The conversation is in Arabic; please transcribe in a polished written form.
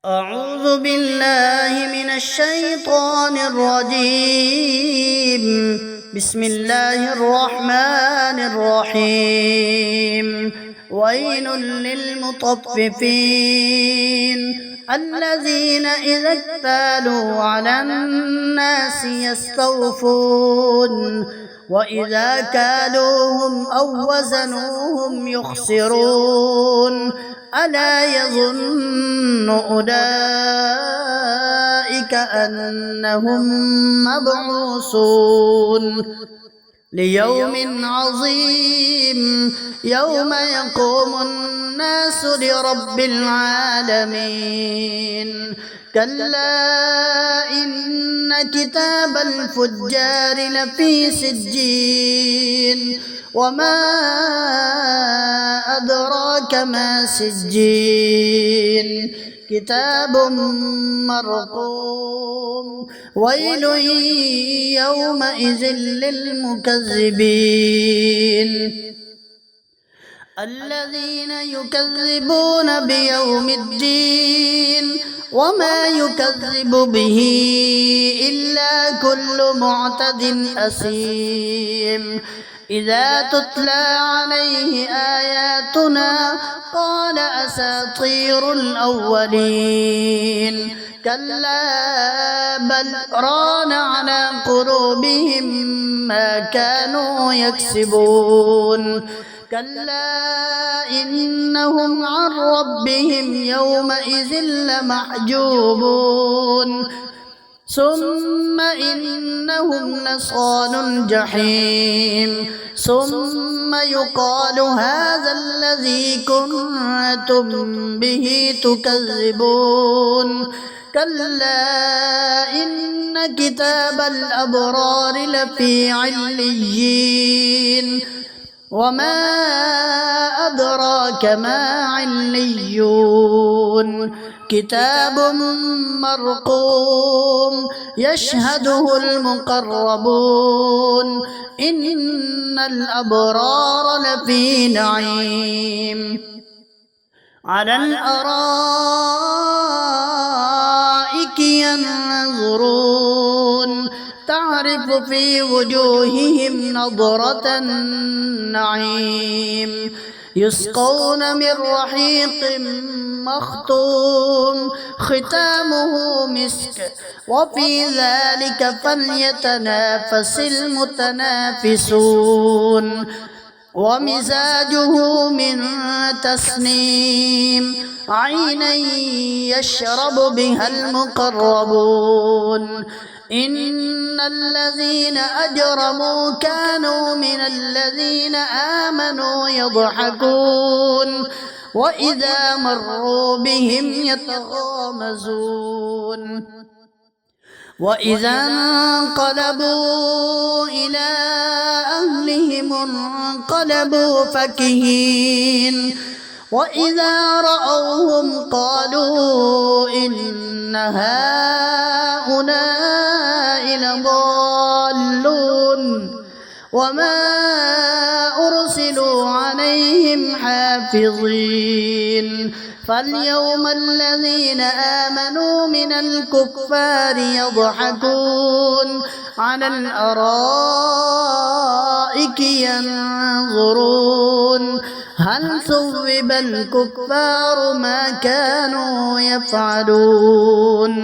أعوذ بالله من الشيطان الرجيم. بسم الله الرحمن الرحيم. ويل للمطففين الذين إذا اكتالوا على الناس يستوفون وإذا كالوهم أو وزنوهم يخسرون. ألا يظن أولئك أنهم مبعوثون ليوم عظيم يوم يقوم الناس لرب العالمين. كلا إن كتاب الفجار لفي سجين وما أدراك ما سجين كتاب مرقوم. ويل يومئذ للمكذبين الذين يكذبون بيوم الدين وما يكذب به إلا كل معتد أثيم. إذا تتلى عليه آياتنا قال أساطير الأولين. كلا بل ران على قلوبهم ما كانوا يكسبون. كلا إنهم عن ربهم يومئذ لمحجوبون. ثم إنهم لصال الجحيم. ثم يقال هذا الذي كنتم به تكذبون. كلا إن كتاب الأبرار لفي عليين وما أدراك ما عليون. كتاب مرقوم يشهده المقربون. إن الأبرار لفي نعيم على الأرائك ينظرون تعرف في وجوههم نضرة النعيم. يسقون من رحيق مختوم ختامه مسك وفي ذلك فليتنافس المتنافسون. ومزاجه من تسنيم عينا يشرب بها المقربون. إن الذين أجرموا كانوا من الذين آمنوا يضحكون وإذا مروا بهم يتغامزون. وإذا انقلبوا إلى أهلهم انقلبوا فكهين. وإذا رأوهم قالوا إن هؤلاء لضالون وما أرسلوا عليهم حافظين. فاليوم الذين آمنوا من الكفار يضحكون على الأرائك ينظرون هل ثوب الكفار ما كانوا يفعلون.